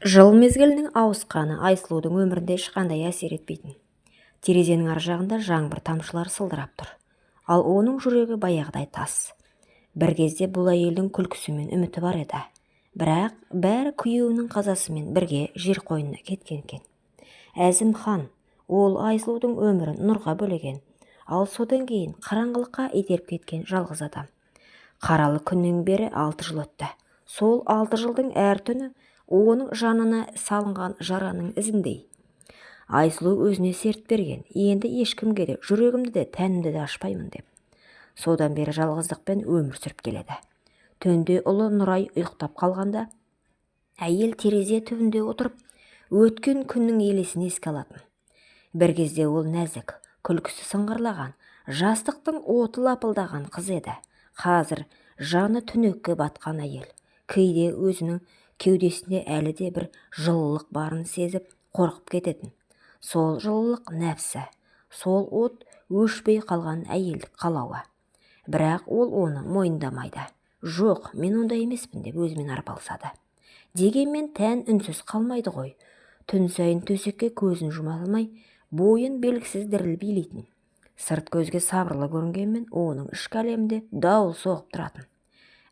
Жыл мезгілінің ауысқаны Айсұлудың өмірінде ешқандай әсер етпейтін. Терезенің ар жағында жаңбыр тамшылары сылдырап тұр. Ал оның жүрегі баяғыдай тас. Бір кезде бұл әйелдің күлкісі мен үміті бар еді. Бірақ бәрі күйеуінің қазасымен бірге жер қойнына кеткен екен. Әзім хан, ол Айсұлудың өмірін нұрға бөлеген, ал содан кейін қараңғылыққа итеріп кеткен жалғыз адам. Қаралы күннен бері 6 жыл өтті. Сол 6 жылдың әр түні оның жанына салынған жараның ізіндей. Айсұлу өзіне серт берген, енді ешкімге де жүрегімді де тәнімді де ашпаймын деп. Содан бері жалғыздықпен өмір сүріп келеді. Түнде ұлы Нұрай ұйықтап қалғанда, әйел терезе түбінде отырып, өткен күннің елесін еске алатын. Бір кезде ол нәзік, күлкісі сыңғырлаған, жастықтың оты лапылдаған қыз еді. Қазір жаны түнекке батқан әйел, кейде өзінің кеудесінде әлі де бір жылылық барын сезіп қорқып кететін. Сол жылылық нәпсі, сол от өшпей қалған әйелдік қалауы. Бірақ ол оны мойындамайды. Жоқ, мен ондай емеспін деп өзімен арпалысады. Дегенмен тән үнсіз қалмайды ғой. Түн сайын төсекке көзін жұма алмай, бойын белгісіз діріл билейтін. Сырт көзге сабырлы көрінгенмен, оның ішкі әлемінде дауыл соғып тұратын.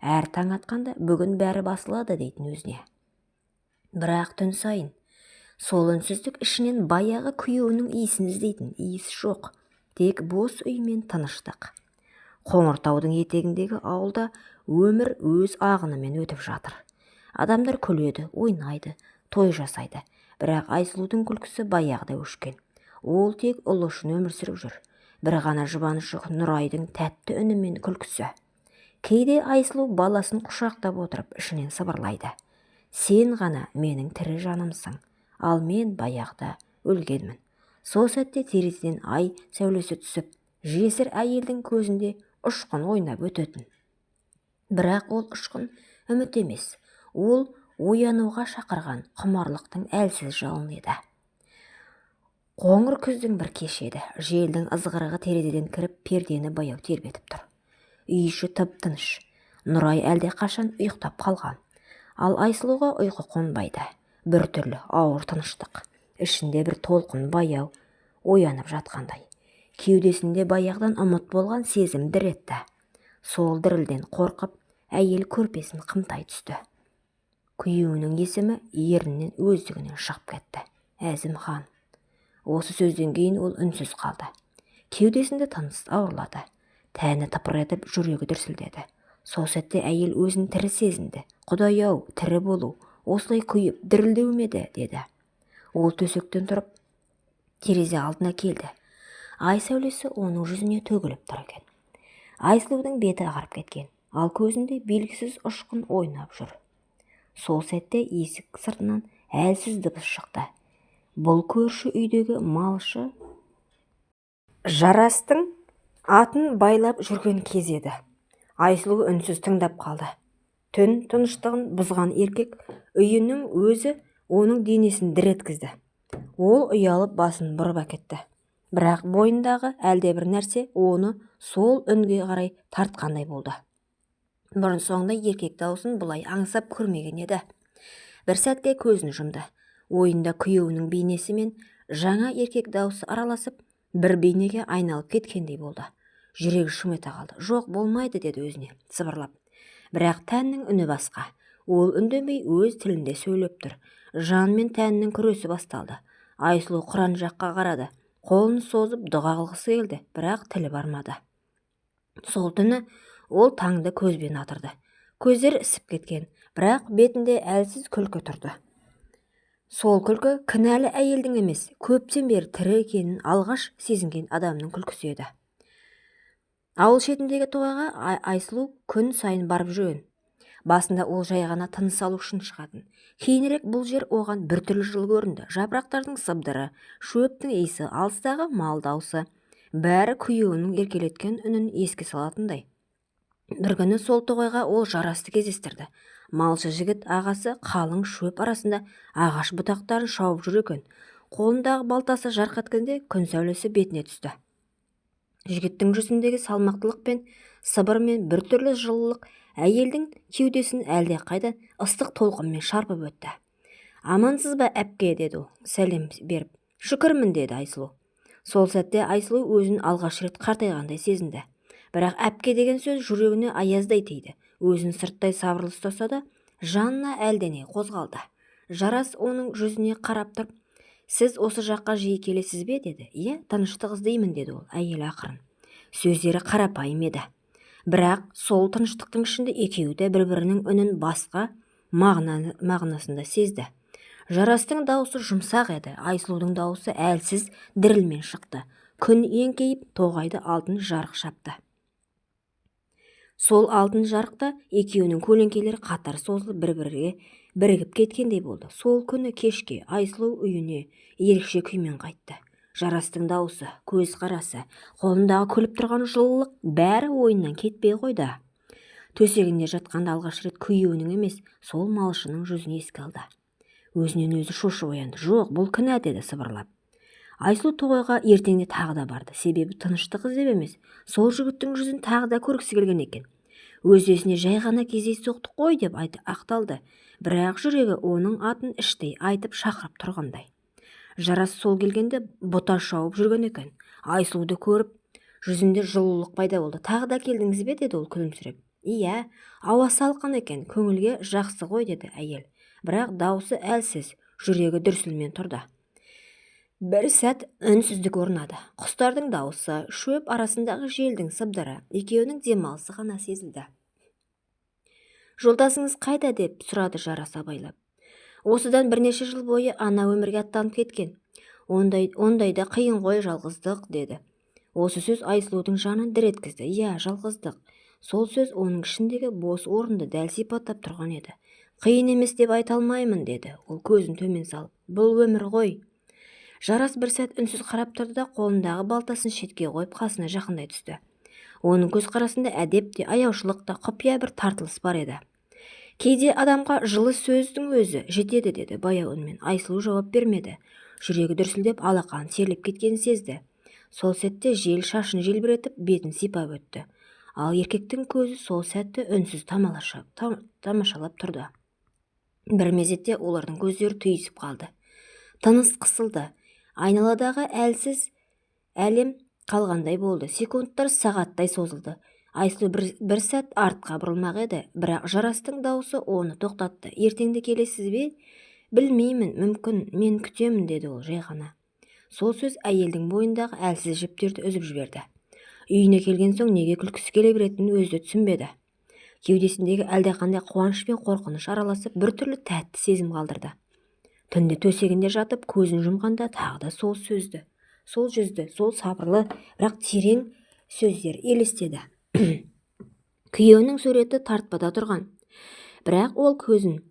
Әр таң атқанда бүгін бәрі басылады дейтін өзіне. Бірақ түн сайын сол үнсіздік ішінен баяғы күйеуінің иісін іздейтін. Иіс жоқ, тек бос үй мен тыныштық. Қоңыртаудың етегіндегі ауылда өмір өз ағынымен өтіп жатыр. Адамдар күледі, ойнайды, той жасайды. Бірақ Айсұлудың күлкісі баяғыда өшкен. Ол тек ұлы үшін өмір сүріп жүр. Бір ғана жұбанышы Нұрайдың тәтті үні мен күлкісі. Кейде Айсұлу баласын құшақтап отырып ішінен сыбырлайды. Сен ғана менің тірі жанымсың, ал мен баяғыда өлгенмін. Сол сәтте терезеден ай сәулесі түсіп, жесір әйелдің көзінде ұшқын ойнап өтетін. Бірақ ол ұшқын үміт емес, ол оянуға шақырған құмарлықтың әлсіз жалыны еді. Қоңыр күздің бір кеші еді. Желдің ызғырығы терезеден кіріп, пердені баяу тербетіп тұр. Үй іші тып-тыныш. Нұрай әлде қашан ұйықтап қалған. Ал Айсұлуға ұйқы қонбайды. Бір түрлі ауыр тыныштық. Ішінде бір толқын баяу оянып жатқандай. Кеудесінде баяғыдан ұмыт болған сезім дір етті. Сол дірілден қорқып, әйел көрпесін қымтай түсті. Күйеуінің есімі ерінен өздігінен шығып кетті. Әзім хан. Осы сөзден кейін ол үнсіз қалды. Кеудесінде тыныс ауырлады. Тәні тыпыр етіп, жүрегі дүрсілдеді. Сол сәтте әйел өзін тірі сезінді. Құдай-ау, тірі болу, осылай күйіп дірілдеу ме еді, деді. Ол төсектен тұрып, терезе алдына келді. Ай сәулесі оның жүзіне төгіліп тұр екен. Айсұлудың беті ағарып кеткен, ал көзінде белгісіз ұшқын ойнап жүр. Сол сәтте есік сыртынан әлсіз дыбыс шықты. Бұл көрші үйдегі малшы Жарастың атын байлап жүрген кез еді. Айсұлу үнсіз тыңдап қалды. Түн тыныштығын бұзған еркек үйінің өзі оның денесін дір еткізді. Ол ұялып басын бұрып әкетті. Бірақ бойындағы әлдебір нәрсе оны сол үнге қарай тартқандай болды. Бұрын соңды еркек даусын бұлай аңсап көрмеген еді. Бір сәтке көзін жұмды. Ойында күйеуінің бейнесі мен жаңа еркек даусы араласып, бір бейнеге айналып кеткендей болды. Жүрегі шым ете қалды. Жоқ, болмайды, деді өзіне сыбырлап. Бірақ тәннің үні басқа. Ол үндемей өз тілінде сөйлеп тұр. Жан мен тәннің күресі басталды. Айсұлу Құран жаққа қарады. Қолын созып дұға қылғысы келді, бірақ тілі бармады. Сол түні ол таңды көзбен атырды. Көздері ісіп кеткен, бірақ бетінде әлсіз күлкі тұрды. Сол күлкі кінәлі әйелдің емес, көптен бері тірі екенін алғаш сезінген адамның күлкісі еді. Ауыл шетіндегі тоғайға Айсұлу күн сайын барып жүрген. Басында ол жай ғана тыныс алу үшін шығатын. Кейінірек бұл жер оған біртүрлі жыл көрінді. Жапырақтардың сыбдыры, шөптің иісі, алыстағы мал даусы, бәрі күйеуінің еркелеткен үнін еске салатындай. Бір күні сол тоғайға ол Жарасты кездестірді. Малшы жігіт ағасы қалың шөп арасында ағаш бұтақтарын шауып жүр екен. Қолындағы балтасы жарқ еткенде күн сәулесі бетіне түсті. Жігіттің жүзіндегі салмақтылық пен сыбыр мен біртүрлі жылылық әйелдің кеудесін әлде қайда ыстық толқынмен шарпып өтті. Амансыз ба әпке, деді ол сәлем беріп. Шүкірмін, деді Айсұлу. Сол сәтте Айсұлу өзін алғаш рет қартайғандай сезінді. Бірақ әпке деген сөз жүрегіне аяздай тиді. Өзін сырттай сабырлы ұстаса да, жанына әлдене қозғалды. Жарас оның жүзіне қарап тұрып, сіз осы жаққа жиі келесіз бе, деді. Иә, тыныштық іздеймін, деді ол әйел ақырын. Сөздері қарапайым еді. Бірақ сол тыныштықтың ішінде екеуі де бір-бірінің үнін басқа мағынасында сезді. Жарастың дауысы жұмсақ еді, Айсұлудың дауысы әлсіз дірілмен шықты. Күн еңкейіп, тоғайды алтын жарық шапты. Сол алтын жарықта екеуінің көлеңкелері қатар созылып бір-бірге бірігіп кеткендей болды. Сол күні кешке Айсұлу үйіне ерекше күймен қайтты. Жарастың дауысы, көз қарасы, қолындағы күліп тұрған жылылық бәрі ойынан кетпей қойды. Төсегінде жатқанда алғаш рет күйеуінің емес, сол малшының жүзін еске алды. Өзінен өзі шошып оянды. Жоқ, бұл кінә, деді сыбырлап. Айсұлу тоғайға ертеңде тағы да барды. Себебі тыныштық іздеп емес, сол жігіттің жүзін тағы да көргісі келген екен. Өз-өзіне жай ғана кездейсоқтық қой деп ақталды. Бірақ жүрегі оның атын іштей айтып шақырып тұрғандай. Жарас сол келгенде бұта шауып жүрген екен. Айсұлуды көріп, жүзінде жылулық пайда болды. Тағы да келдіңіз бе, деді ол күлімсіреп. Иә, ауа салқын екен, көңілге жақсы ғой, деді әйел. Бірақ даусы әлсіз, жүрегі дүрсілмен тұрды. Бір сәт үнсіздік орнады. Құстардың дауысы, шөп арасындағы желдің сыбдыры, екеуінің демалысы ғана сезілді. Жолдасыңыз қайда, деп сұрады Жарас абайлап. Осыдан бірнеше жыл бойы ана өмірге аттанып кеткен. Ондайда қиын ғой жалғыздық, деді. Осы сөз Айсұлудың жанын дір еткізді. Иә, жалғыздық. Сол сөз оның ішіндегі бос орынды дәл сипаттап тұрған еді. Қиын емес деп айта алмаймын, деді ол көзін төмен салып. Бұл өмір ғой. Жарас бір сәт үнсіз қарап тұрды да қолындағы балтасын шетке қойып қасына жақындай түсті. Оның көз қарасында әдеп те, аяушылық та, құпия бір тартылыс бар еді. Кейде адамға жылы сөздің өзі жетеді, деді баяу үнмен. Айсұлу жауап бермеді. Жүрегі дүрсілдеп, алақанын терлеп кеткенін сезді. Сол сәтте жел шашын желбіретіп, бетін сипап өтті. Ал еркектің көзі сол сәтті үнсіз тамашалап тұрды. Бір мезетте олардың көздері түйісіп қалды. Тыныс қысылды. Айналадағы әлсіз әлем қалғандай болды. Секундтар сағаттай созылды. Айсұлу бір сәт артқа бұрылмақ еді, бірақ Жарастың даусы оны тоқтатты. Ертеңде келесіз бе? Білмеймін, мүмкін, мен күтемін, деді ол жай ғана. Сол сөз әйелдің бойындағы әлсіз жіптерді үзіп жіберді. Үйіне келген соң неге күлкісі келе беретінін өзі түсінбеді. Кеудесіндегі әлдеқандай қуаныш пен қорқыныш араласып біртүрлі тәтті сезім қалдырды. Түнде төсегінде жатып көзін жұмғанда тағы да сол сөзді, сол жүзді, сол сабырлы, бірақ терең сөздер елестеді. Күйеуінің суреті тартпада тұрған. Бірақ ол көзін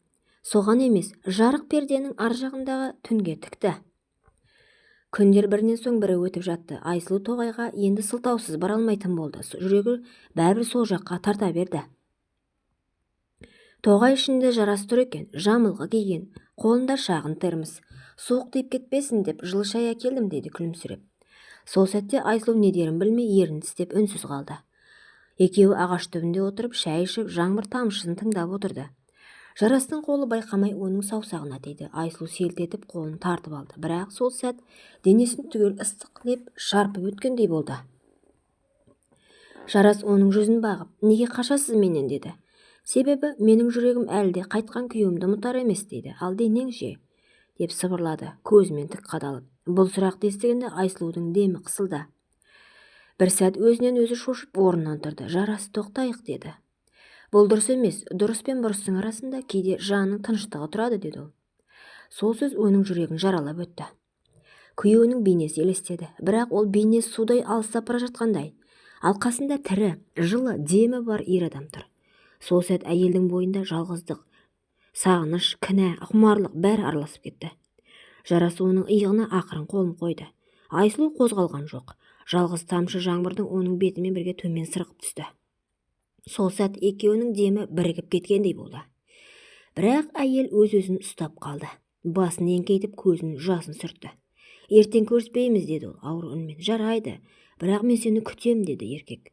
соған емес, жарық перденің ар жағындағы түнге тікті. Күндер бірінен соң бірі өтіп жатты. Айсұлу тоғайға енді сылтаусыз бара алмайтын болды. Жүрегі бәрібір сол жаққа тарта берді. Тоғай ішінде Жарас тұр екен, жамылғы киген, қолында шағын термос. Суық тиіп кетпесін деп жылы шай әкелдім, деді күлімсіреп. Сол сәтте Айсұлу не дерін білмей ерін тістеп үнсіз қалды. Екеуі ағаш түбінде отырып шай ішіп, жаңбыр тамшысын тыңдап отырды. Жарастың қолы байқамай оның саусағына тиді. Айсұлу селт етіп қолын тартып алды. Бірақ сол сәт денесін түгел ыстық леп шарпып өткендей болды. Жарас оның жүзін бағып, неге қашасыз менен, деді. Себебі менің жүрегім әлде қайтқан күйеуімді ұмытар емес, дейді. Ал денең ше, деп сыбырлады, көзімен тік қадалып. Бұл сұрақты естігенде Айсұлудың демі қысылды. Бір сәт өзінен өзі шошып орнынан тұрды. Жарас, тоқтайық, деді. Бұл дұрыс емес, дұрыс пен бұрыстың арасында кейде жанның тыныштығы тұрады, деді ол. Сол сөз оның жүрегін жаралап өтті. Күйеуінің бейнесі елестеді, бірақ ол бейне судай алыстап бара жатқандай. Ал қасында тірі, жылы, демі бар ер адам тұр. Сол сәт әйелдің бойында жалғыздық, сағыныш, кінә, құмарлық бәрі араласып кетті. Жарас оның иығына ақырын қолын қойды. Айсұлу қозғалған жоқ. Жалғыз тамшы жаңбырдың оның бетімен бірге төмен сырғып түсті. Сол сәт екеуінің демі бірігіп кеткендей болды. Бірақ әйел өз-өзін ұстап қалды. Басын еңкейтіп көзін жасын сүртті. Ертең көріспейміз, деді ол ауыр үнмен. Жарайды, бірақ мен сені күтем, деді еркек.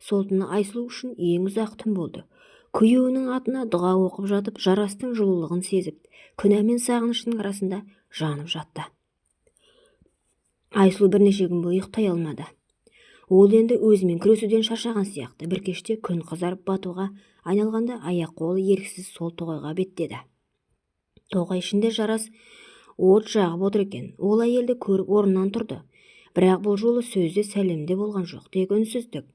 Сол түні Айсұлу үшін ең ұзақ түн болды. Күйеуінің атына дұға оқып жатып, жарастың жылулығын сезіп, күнә мен сағынышының арасында жанып жатты. Айсұлу бірнеше күн бойы ұйықтай алмады. Ол енді өзімен күресуден шаршаған сияқты. Бір кеште күн қызарып батуға айналғанда аяқ-қолы еріксіз сол тоғайға беттеді. Тоғай ішінде жарас от жағып отыр екен. Ол әйелді көріп орнынан тұрды. Бірақ бұл жолы сөзде сәлемде болған жоқ, тек үнсіздік.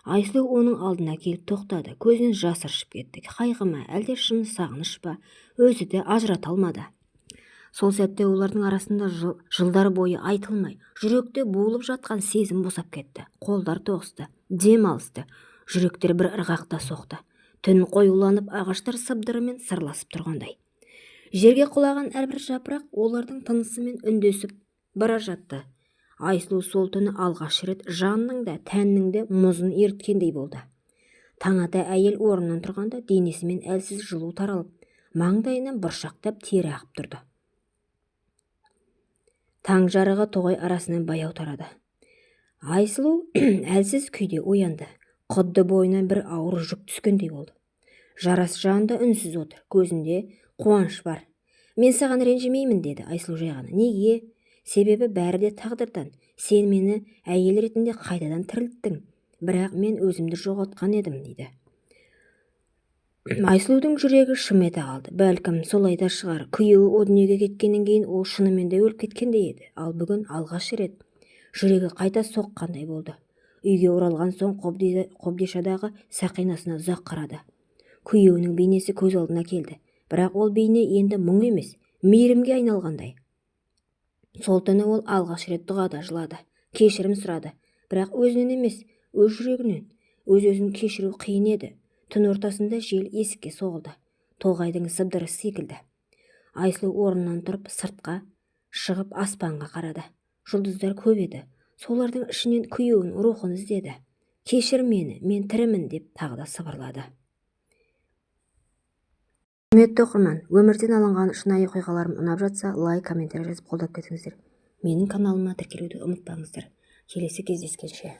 Айсұлу оның алдына келіп тоқтады. Көзінен жас ыршып кетті. Қайғы ма, әлде шын сағыныш па, өзі де ажырата алмады. Сол сәтте олардың арасында жылдар бойы айтылмай, жүректе буылып жатқан сезім босап кетті. Қолдар тоғысты, дем алысты, жүректер бір ырғақта соқты. Түн қоюланып, ағаштар сыбдырымен сырласып тұрғандай. Жерге құлаған әрбір жапырақ олардың тынысымен үндесіп бара жатты. Айсұлу сол түні алғаш рет жанның да тәннің де мұзын еріткендей болды. Таң ата әйел орнынан тұрғанда денесімен әлсіз жылу таралып, маңдайынан бұршақтап тері ағып тұрды. Таң жарығы тоғай арасынан баяу тарады. Айсұлу әлсіз күйде оянды. Құдды бойынан бір ауыр жүк түскендей болды. Жарас жанында үнсіз отыр, көзінде қуаныш бар. «Мен саған ренжімеймін», деді Айсұлу жайғаны. «Неге? Себебі бәрі де тағдырдан. Сен мені әйел ретінде қайтадан тірілттің, бірақ мен өзімді жоғалтқан едім», дейді. Айсұлудың жүрегі шым ете қалды. Бәлкім солай да шығар. Күйеуі о дүниеге кеткеннен кейін ол шынымен де өліп кеткендей еді. Ал бүгін алғаш рет жүрегі қайта соққандай болды. Үйге оралған соң қобдишадағы сақинасына ұзақ қарады. Күйеуінің бейнесі көз алдына келді. Бірақ ол бейне енді мұң емес, мейірімге айналғандай. Сол түні ол алғаш рет дұғада жылады, кешірім сұрады. Бірақ өзінен емес, өз жүрегінен. Өз-өзін кешіру қиын еді. Түн ортасында жел есікке соғылды. Тоғайдың сыбдыры секілді. Айсұлу орнынан тұрып сыртқа шығып аспанға қарады. Жұлдыздар көп еді. Солардың ішінен күйеуінің рухын іздеді. «Кешір мені, мен тірімін», деп тағы да сыбырлады. Құрметті оқырман, өмірден алынған шынайы оқиғаларым ұнап жатса, лайк, комментарий жазып қолдап кетіңіздер. Менің каналыма тіркелуді ұмытпаңыздар. Келесі кездескенше.